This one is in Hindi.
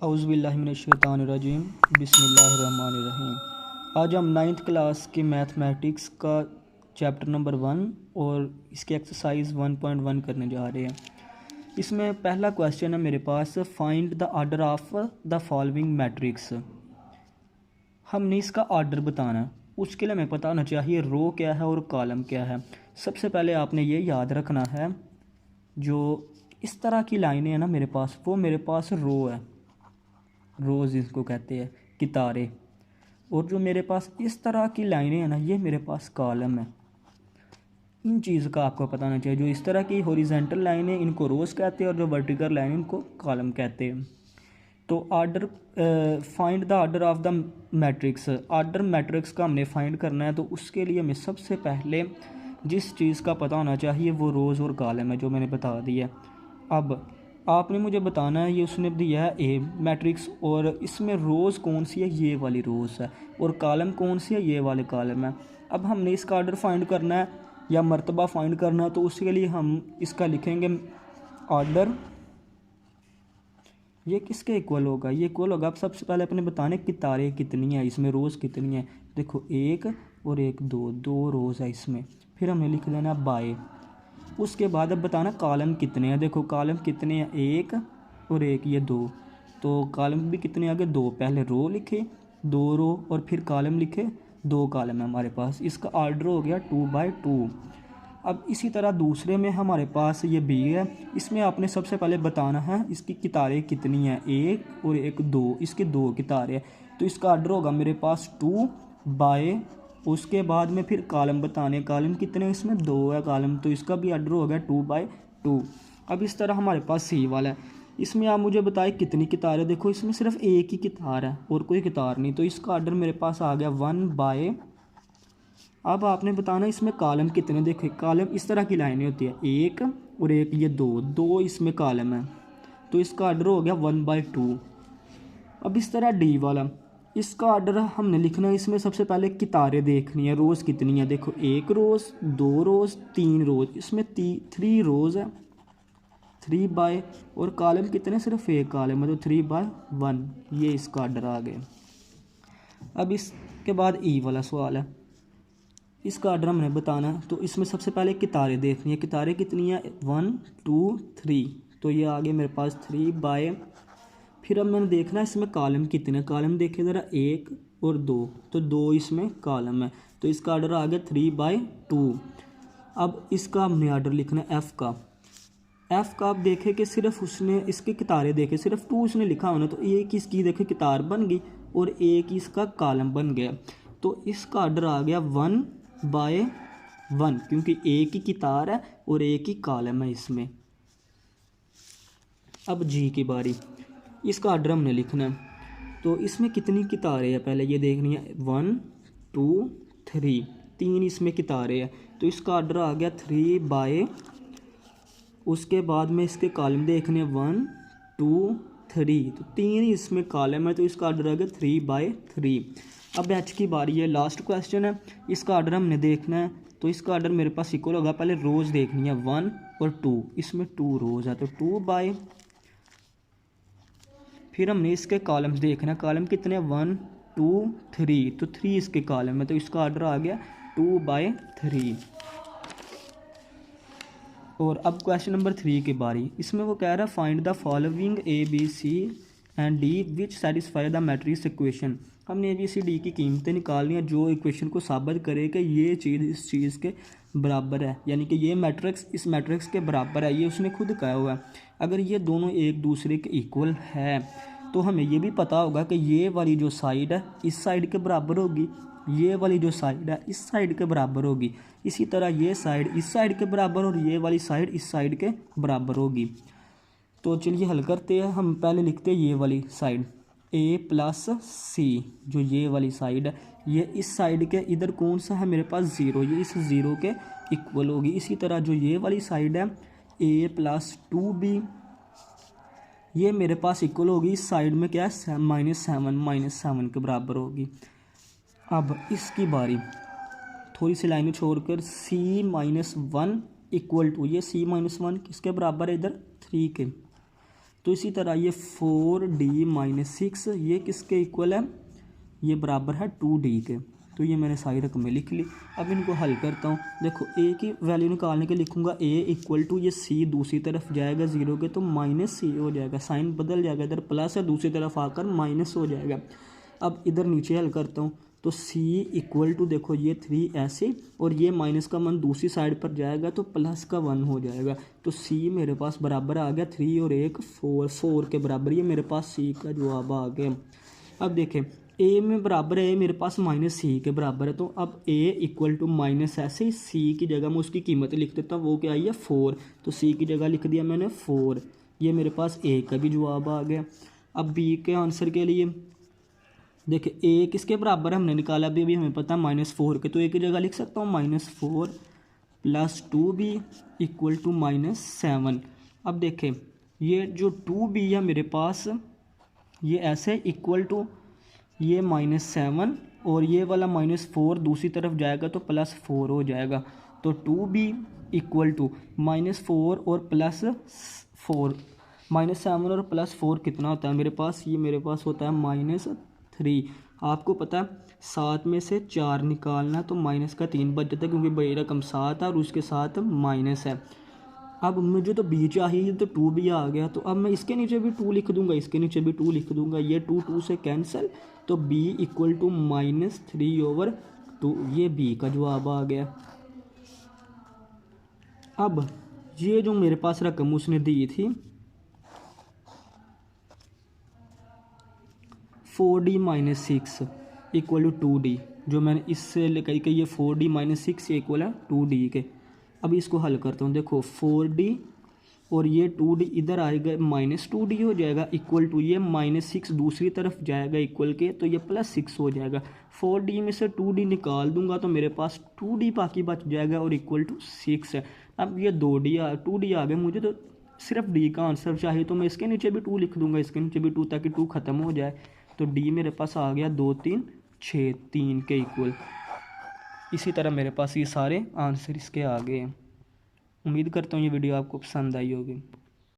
औज़ुबिल्लाहिमिनश्शैतानिर्रजीम बिस्मिल्लाहिर्रहमानिर्रहीम। आज हम 9th क्लास के मैथमेटिक्स का चैप्टर नंबर 1 और इसके एक्सरसाइज 1.1 करने जा रहे हैं। इसमें पहला क्वेश्चन है मेरे पास, find the order of the following matrix. हमने इसका आर्डर बताना है, उसके लिए हमें पता होना चाहिए रो क्या है और कॉलम क्या है। सबसे पहले आपने ये याद रखना है, जो इस तरह की लाइनें हैं ना मेरे पास, वो मेरे पास रो है, रोज़ इसको कहते हैं, कितारे। और जो मेरे पास इस तरह की लाइनें हैं ना, ये मेरे पास कॉलम है। इन चीज़ का आपको पता होना चाहिए। जो इस तरह की हॉरिजॉन्टल लाइनें, इनको रोज़ कहते हैं, और जो वर्टिकल लाइन इनको कॉलम कहते हैं। तो order, find the order of the matrix. Order matrix का हमने फाइंड करना है, तो उसके लिए हमें सबसे पहले जिस चीज़ का पता होना चाहिए वो रोज़ और कॉलम है, जो मैंने बता दिया। अब आपने मुझे बताना है, ये उसने दिया है ए मैट्रिक्स, और इसमें रोज़ कौन सी है, ये वाली रोज़ है, और कॉलम कौन सी है, ये वाले कॉलम है। अब हमने इसका आर्डर फाइंड करना है या मर्तबा फाइंड करना है, तो उसके लिए हम इसका लिखेंगे आर्डर। ये किसके इक्वल होगा, ये इक्वल होगा, अब सबसे पहले अपने बताने कितारें कितनी है, इसमें रोज़ कितनी है। देखो एक और एक, दो रोज़ है इसमें। फिर हमने लिख लेना बाय। उसके बाद अब बताना कॉलम कितने हैं। देखो कॉलम कितने हैं, एक और एक, ये दो। तो कॉलम भी कितने आ गए, दो। पहले रो लिखे, दो रो, और फिर कॉलम लिखे, दो कॉलम है हमारे पास। इसका आर्डर हो गया 2/2। अब इसी तरह दूसरे में हमारे पास ये बी है। इसमें आपने सबसे पहले बताना है इसकी कितारें कितनी हैं, एक और एक, दो। इसके दो कितारें हैं, तो इसका आर्डर होगा मेरे पास 2/। उसके बाद में फिर कॉलम बताने, कॉलम कितने, इसमें दो है कॉलम, तो इसका भी आर्डर हो गया 2/2। अब इस तरह हमारे पास सी वाला है। इसमें आप मुझे बताए कितनी कितार है। देखो इसमें सिर्फ एक ही कितार है और कोई कितार नहीं, तो इसका आर्डर मेरे पास आ गया 1/। अब आपने बताना इसमें कॉलम कितने। देखो कॉलम इस तरह की लाइनें होती है, एक और एक, ये दो इसमें कॉलम है, तो इसका आर्डर हो गया 1/2। अब इस तरह डी वाला, इसका आर्डर हमने लिखना है। इसमें सबसे पहले कितारें देखनी है, रोज़ कितनी है। देखो एक रोज़, दो रोज़, तीन रोज़, इसमें 3 रोज़ है, 3/। और कॉलम कितने, सिर्फ एक कॉलम है, तो 3/1। ये इसका आर्डर आ गया। अब इसके बाद ई वाला सवाल है, इसका आर्डर हमने बताना है। तो इसमें सबसे पहले कितारें देखनी है, कितारें कितनी है, 1 2 3, तो ये आ गया मेरे पास 3/। फिर अब मैंने देखना है इसमें कॉलम कितने, कॉलम देखे ज़रा, एक और दो, तो दो इसमें कॉलम है, तो इसका आर्डर आ गया 3/2। अब इसका हमने आर्डर लिखना है एफ़ का। एफ़ का आप देखे कि सिर्फ उसने इसके कितारें देखे, सिर्फ 2 उसने लिखा होना, तो एक इसकी देखे कितार बन गई और एक इसका कॉलम बन गया, तो इसका आर्डर आ गया 1/1, क्योंकि एक ही कितार है और एक ही कॉलम है इसमें। अब जी की बारी, इसका आर्डर हमने लिखना है। तो इसमें कितनी कितारें हैं पहले ये देखनी है, 1 2 3, 3 इसमें कितारें हैं, तो इसका आर्डर आ गया 3/। उसके बाद में इसके कॉलम देखने 1 2 3, तो 3 इसमें कॉलम है, तो इसका आर्डर आ गया 3/3। अब एच की बारी है, लास्ट क्वेश्चन है। इसका आर्डर हमने देखना है, तो इसका आर्डर मेरे पास इक्वल होगा, पहले रोज़ देखनी है 1 और 2, इसमें 2 रोज़ है, तो 2/। फिर हमने इसके कॉलम्स देखना है, कॉलम कितने, 1 2 3, तो 3 इसके कॉलम है, तो इसका आर्डर आ गया 2/3। और अब क्वेश्चन नंबर 3 की बारी। इसमें वो कह रहा है find the following ABC and D which satisfy the matrix equation. हमने ABCD की कीमतें निकालनी है जो इक्वेशन को साबित करे कि ये चीज़ इस चीज़ के बराबर है, यानी कि ये मैट्रिक्स इस मैट्रिक्स के बराबर है। ये उसने खुद कहा हुआ है। अगर ये दोनों एक दूसरे के इक्वल है, तो हमें ये भी पता होगा कि ये वाली जो साइड है इस साइड के बराबर होगी, ये वाली जो साइड है इस साइड के बराबर होगी। इसी तरह ये साइड इस साइड के बराबर और ये वाली साइड इस साइड के बराबर होगी। तो चलिए हल करते हैं। हम पहले लिखते हैं ये वाली साइड, A+C, जो ये वाली साइड है, ये इस साइड के इधर कौन सा है मेरे पास, 0, ये इस 0 के इक्वल होगी। इसी तरह जो ये वाली साइड है A+2B, ये मेरे पास इक्वल होगी इस साइड में क्या है, -7 के बराबर होगी। अब इसकी बारी, थोड़ी सी लाइनें छोड़कर, C-1 = ये C-1 किसके बराबर है, इधर 3 के, तो इसी तरह ये 4D-6 ये किसके इक्वल है, ये बराबर है 2D के। तो ये मैंने सारी रकमें लिख ली। अब इनको हल करता हूँ। देखो ए की वैल्यू निकालने के लिखूँगा ए इक्वल टू, ये सी दूसरी तरफ जाएगा 0 के तो -c हो जाएगा, साइन बदल जाएगा, इधर प्लस है दूसरी तरफ आकर माइनस हो जाएगा। अब इधर नीचे हल करता हूँ तो c इक्वल टू, देखो ये 3 ऐसे और ये माइनस का 1 दूसरी साइड पर जाएगा तो प्लस का 1 हो जाएगा। तो c मेरे पास बराबर आ गया 3 और 1 4 के बराबर, ये मेरे पास c का जवाब आ गया। अब देखें a में बराबर है मेरे पास -c के बराबर है, तो अब a इक्वल टू माइनस ऐसे ही c की जगह मैं उसकी कीमत लिख देता हूँ, वो क्या आई है 4, तो c की जगह लिख दिया मैंने 4। ये मेरे पास a का भी जवाब आ गया। अब b के आंसर के लिए देखिए a किसके बराबर हमने निकाला, अभी हमें पता है -4 के, तो a की जगह लिख सकता हूँ -4 + 2b इक्वल टू -7। अब देखें ये जो 2b है मेरे पास ये ऐसे इक्वल टू ये -7 और ये वाला -4 दूसरी तरफ जाएगा तो +4 हो जाएगा। तो 2b इक्वल टू -4 और +4, -7 और +4 कितना होता है मेरे पास, ये मेरे पास होता है -3। आपको पता है 7 में से 4 निकालना तो माइनस का 3 बच जाता है, क्योंकि बड़ी रकम 7 है और उसके साथ माइनस है। अब मुझे तो b चाहिए तो 2b आ गया, तो अब मैं इसके नीचे भी 2 लिख दूंगा, इसके नीचे भी 2 लिख दूंगा, ये 2 से कैंसिल, तो b इक्वल टू -3/2, ये b का जवाब आ गया। अब ये जो मेरे पास रकम उसने दी थी 4D-6 इक्वल टू 2D, जो मैंने इससे लेकर के ये 4D-6 इक्वल है 2D के। अब इसको हल करता हूँ। देखो 4D और ये 2D इधर आएगा -2D हो जाएगा इक्वल टू ये -6 दूसरी तरफ जाएगा इक्वल के, तो ये +6 हो जाएगा। 4D में से 2D निकाल दूंगा तो मेरे पास 2D बाकी बच जाएगा और इक्वल टू 6 है। अब ये 2D आ गए, मुझे तो सिर्फ D का आंसर चाहिए, तो मैं इसके नीचे भी 2 लिख दूंगा, इसके नीचे भी 2, ताकि 2 ख़त्म हो जाए। तो D मेरे पास आ गया 2 3 6 3 के इक्वल। इसी तरह मेरे पास ये सारे आंसर इसके आ गए हैं। उम्मीद करता हूँ ये वीडियो आपको पसंद आई होगी।